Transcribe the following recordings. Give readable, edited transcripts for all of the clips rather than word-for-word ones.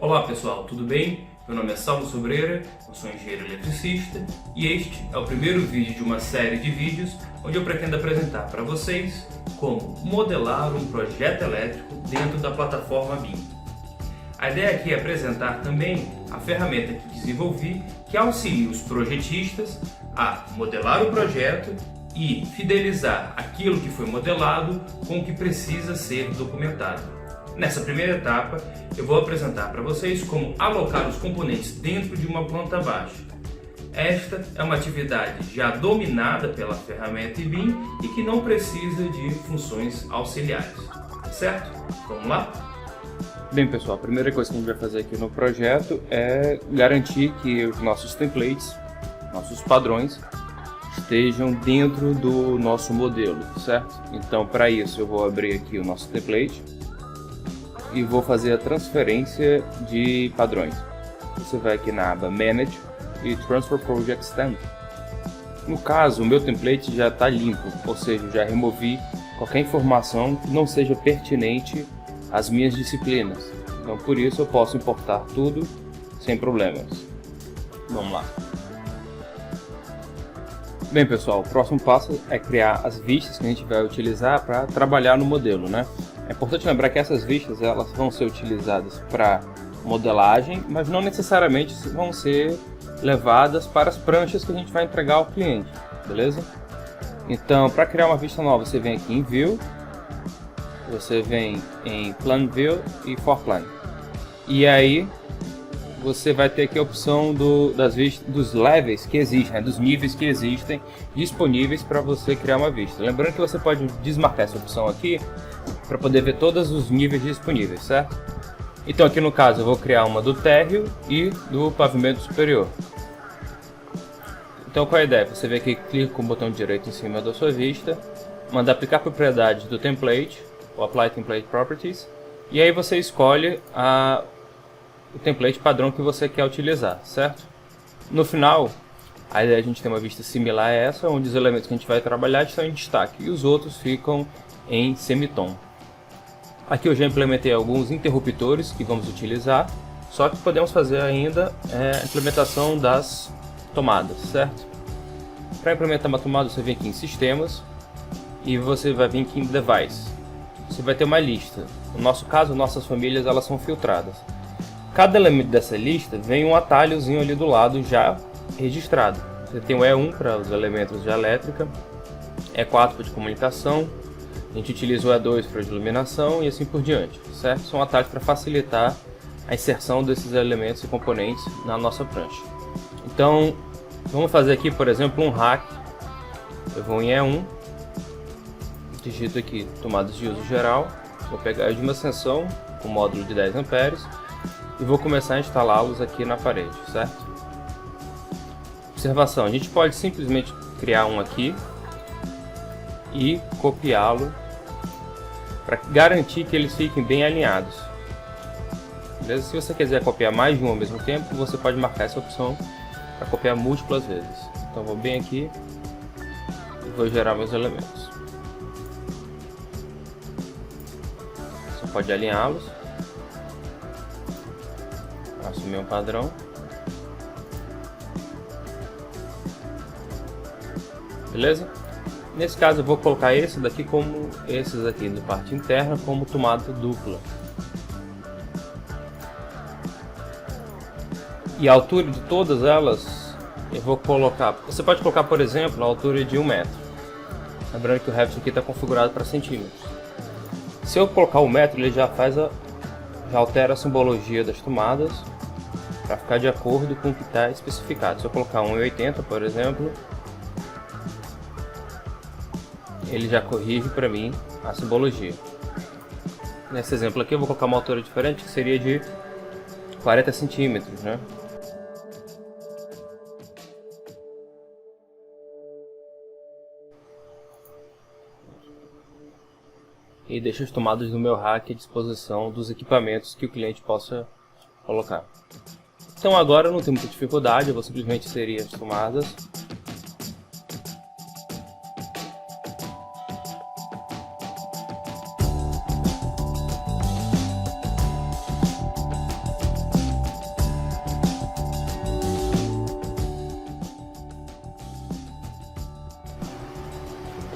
Olá pessoal, tudo bem? Meu nome é Salmo Sobreira, eu sou engenheiro eletricista e este é o primeiro vídeo de uma série de vídeos onde eu pretendo apresentar para vocês como modelar um projeto elétrico dentro da plataforma BIM. A ideia aqui é apresentar também a ferramenta que desenvolvi que auxilia os projetistas a modelar o projeto e fidelizar aquilo que foi modelado com o que precisa ser documentado. Nessa primeira etapa, eu vou apresentar para vocês como alocar os componentes dentro de uma planta baixa. Esta é uma atividade já dominada pela ferramenta BIM e que não precisa de funções auxiliares, certo? Vamos lá? Bem pessoal, a primeira coisa que a gente vai fazer aqui no projeto é garantir que os nossos templates, nossos padrões, estejam dentro do nosso modelo, certo? Então para isso eu vou abrir aqui o nosso template e vou fazer a transferência de padrões. Você vai aqui na aba Manage e Transfer Project Stamp. No caso, o meu template já está limpo, ou seja, eu já removi qualquer informação que não seja pertinente às minhas disciplinas. Então por isso eu posso importar tudo sem problemas. Vamos lá. Bem pessoal, o próximo passo é criar as vistas que a gente vai utilizar para trabalhar no modelo, né? É importante lembrar que essas vistas elas vão ser utilizadas para modelagem, mas não necessariamente vão ser levadas para as pranchas que a gente vai entregar ao cliente, beleza? Então, para criar uma vista nova, você vem aqui em View, você vem em Plan View e For Plan. E aí, você vai ter aqui a opção dos levels que existem, né, dos níveis que existem disponíveis para você criar uma vista. Lembrando que você pode desmarcar essa opção aqui para poder ver todos os níveis disponíveis, certo? Então aqui no caso eu vou criar uma do térreo e do pavimento superior. Então qual é a ideia? Você vem aqui, clica com o botão direito em cima da sua vista, manda aplicar propriedades do template, ou Apply Template Properties, e aí você escolhe o template padrão que você quer utilizar, certo? No final, a ideia é a gente ter uma vista similar a essa, onde os elementos que a gente vai trabalhar estão em destaque e os outros ficam em semitom. Aqui eu já implementei alguns interruptores que vamos utilizar, só que podemos fazer ainda a implementação das tomadas, certo? Para implementar uma tomada você vem aqui em Sistemas e você vai vir aqui em Device. Você vai ter uma lista. No nosso caso, nossas famílias elas são filtradas. Cada elemento dessa lista vem um atalhozinho ali do lado já registrado. Você tem o E1 para os elementos de elétrica, E4 para de comunicação, a gente utiliza o E2 para de iluminação e assim por diante, certo? São atalhos para facilitar a inserção desses elementos e componentes na nossa prancha. Então, vamos fazer aqui, por exemplo, um rack. Eu vou em E1, digito aqui tomadas de uso geral, vou pegar de uma extensão com módulo de 10 amperes e vou começar a instalá-los aqui na parede, certo? Observação, a gente pode simplesmente criar um aqui e copiá-lo para garantir que eles fiquem bem alinhados. Beleza? Se você quiser copiar mais de um ao mesmo tempo, você pode marcar essa opção para copiar múltiplas vezes. Então vou bem aqui e vou gerar meus elementos. Você pode alinhá-los, assumir um padrão. Beleza? Nesse caso eu vou colocar esse daqui como esses aqui da parte interna como tomada dupla. E a altura de todas elas eu vou colocar. Você pode colocar, por exemplo, a altura de 1 metro. Lembrando que o Revit aqui está configurado para centímetros. Se eu colocar 1 metro, ele já altera a simbologia das tomadas para ficar de acordo com o que está especificado. Se eu colocar 1,80, por exemplo, ele já corrige para mim a simbologia. Nesse exemplo aqui eu vou colocar uma altura diferente, que seria de 40 centímetros, né? E deixo as tomadas do meu rack à disposição dos equipamentos que o cliente possa colocar. Então agora eu não tenho muita dificuldade, eu vou simplesmente inserir as tomadas.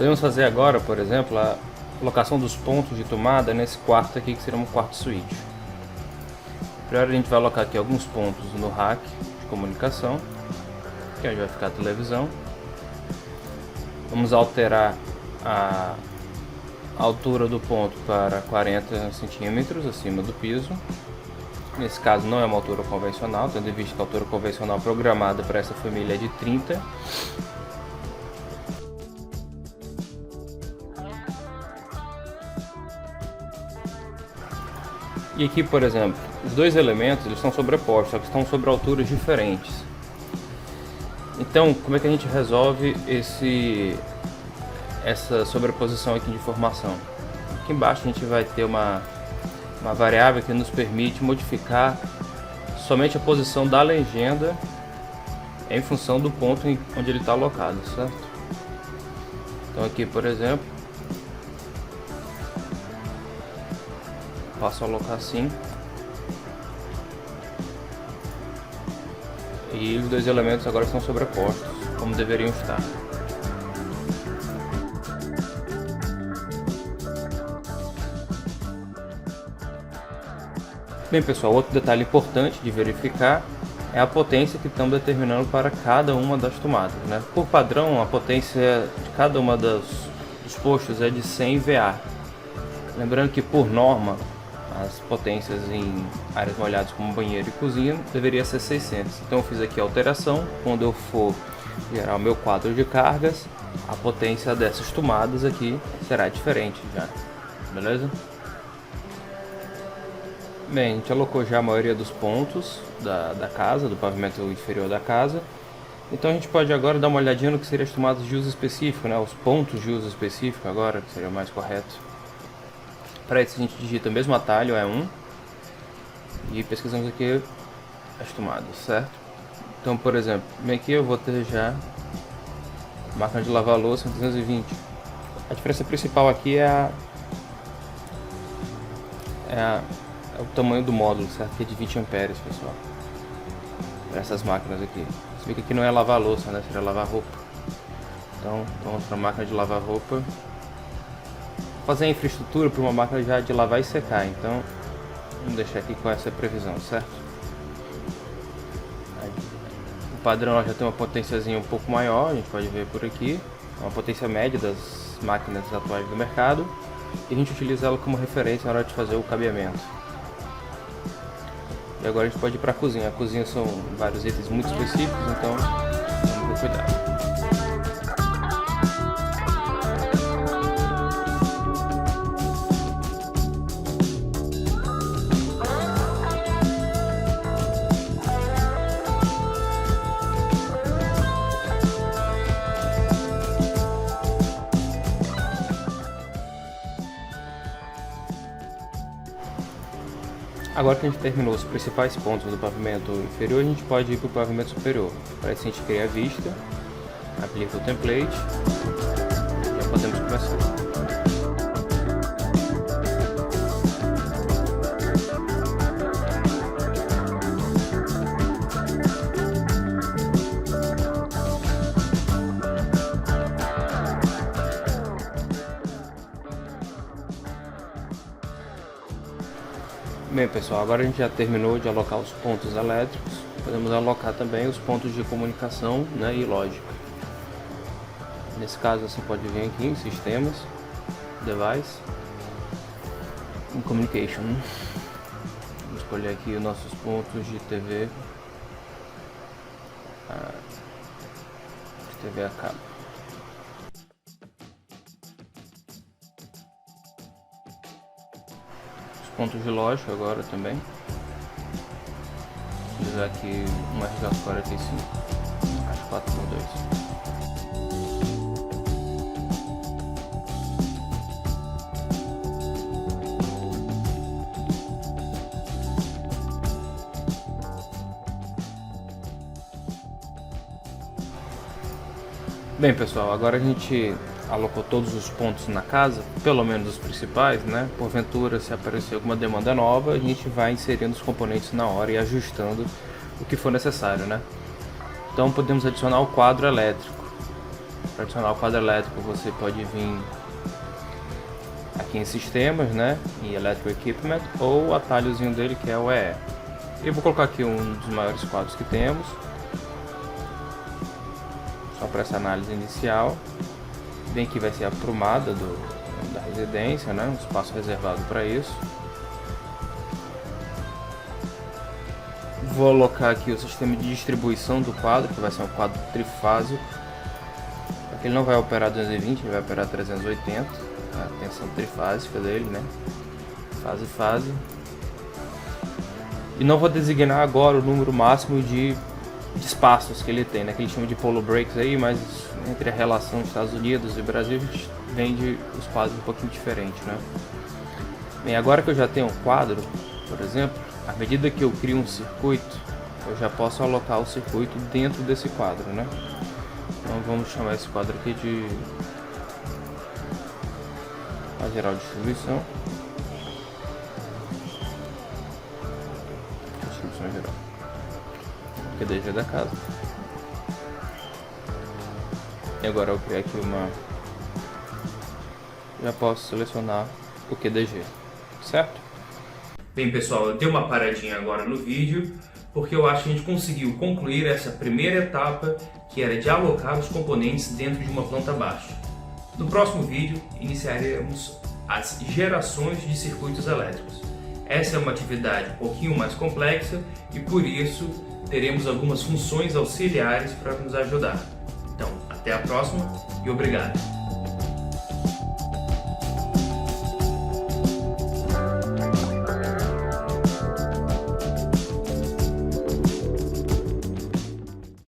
Podemos fazer agora, por exemplo, a colocação dos pontos de tomada nesse quarto aqui, que seria um quarto switch. Primeiro a gente vai alocar aqui alguns pontos no rack de comunicação, que é onde vai ficar a televisão. Vamos alterar a altura do ponto para 40 centímetros acima do piso. Nesse caso não é uma altura convencional, tendo em vista que a altura convencional programada para essa família é de 30. E aqui, por exemplo, os dois elementos eles estão sobrepostos, só que estão sobre alturas diferentes. Então, como é que a gente resolve essa sobreposição aqui de informação? Aqui embaixo a gente vai ter uma variável que nos permite modificar somente a posição da legenda em função do ponto onde ele está alocado, certo? Então aqui, por exemplo, passo a alocar assim, e os dois elementos agora estão sobrepostos, como deveriam estar. Bem pessoal, outro detalhe importante de verificar é a potência que estamos determinando para cada uma das tomadas, né? Por padrão, a potência de cada uma dos postos é de 100 VA. Lembrando que por norma, as potências em áreas molhadas como banheiro e cozinha deveria ser 600. Então eu fiz aqui a alteração. Quando eu for gerar o meu quadro de cargas, a potência dessas tomadas aqui será diferente já, beleza? Bem, a gente alocou já a maioria dos pontos da casa, do pavimento inferior da casa. Então a gente pode agora dar uma olhadinha no que seriam as tomadas de uso específico, né? Os pontos de uso específico agora, que seria o mais correto. Para isso a gente digita o mesmo atalho, E1, e pesquisamos aqui as tomadas, certo? Então, por exemplo, bem aqui eu vou ter já máquina de lavar louça 220. A diferença principal aqui é o tamanho do módulo, certo? Que é de 20 amperes, pessoal. Para essas máquinas aqui. Você vê que aqui não é lavar louça, né? Seria lavar roupa. Então, vamos para a máquina de lavar roupa. Fazer a infraestrutura para uma máquina já de lavar e secar. Então, vamos deixar aqui com essa previsão, certo? O padrão já tem uma potênciazinha um pouco maior, a gente pode ver por aqui. É uma potência média das máquinas atuais do mercado. E a gente utiliza ela como referência na hora de fazer o cabeamento. E agora a gente pode ir para a cozinha. A cozinha são vários itens muito específicos, então vamos ter cuidado. Agora que a gente terminou os principais pontos do pavimento inferior, a gente pode ir para o pavimento superior. Para isso a gente cria a vista, aplica o template e já podemos começar. Bem pessoal, agora a gente já terminou de alocar os pontos elétricos, podemos alocar também os pontos de comunicação, né, e lógica. Nesse caso você pode vir aqui em sistemas, device, em communication. Vamos escolher aqui os nossos pontos de TV, de TV a cabo. Pontos de lógica agora também. Vou usar aqui um RJ45, caixa 4x2. Bem pessoal, agora a gente alocou todos os pontos na casa, pelo menos os principais, né? Porventura, se aparecer alguma demanda nova, a gente vai inserindo os componentes na hora e ajustando o que for necessário, né? Então podemos adicionar o quadro elétrico. Para adicionar o quadro elétrico, você pode vir aqui em sistemas, né, em Electrical Equipment, ou o atalhozinho dele que é o EE. Eu vou colocar aqui um dos maiores quadros que temos, só para essa análise inicial. Bem que vai ser a prumada da residência, né, um espaço reservado para isso. Vou alocar aqui o sistema de distribuição do quadro, que vai ser um quadro trifásico. Ele não vai operar 220, ele vai operar 380. A tensão trifásica dele, né? Fase. E não vou designar agora o número máximo de espaços que ele tem, né? Que ele chama de polo breaks aí, mas entre a relação dos Estados Unidos e Brasil a gente vende os quadros um pouquinho diferente, né? Bem, agora que eu já tenho um quadro, por exemplo, à medida que eu crio um circuito, eu já posso alocar o circuito dentro desse quadro, né? Então vamos chamar esse quadro aqui de a geral distribuição. Distribuição geral. QDG da casa. E agora eu criar aqui já posso selecionar o QDG, certo? Bem pessoal, eu dei uma paradinha agora no vídeo, porque eu acho que a gente conseguiu concluir essa primeira etapa, que era de alocar os componentes dentro de uma planta baixa. No próximo vídeo, iniciaremos as gerações de circuitos elétricos. Essa é uma atividade um pouquinho mais complexa e por isso teremos algumas funções auxiliares para nos ajudar. Então, até a próxima e obrigado!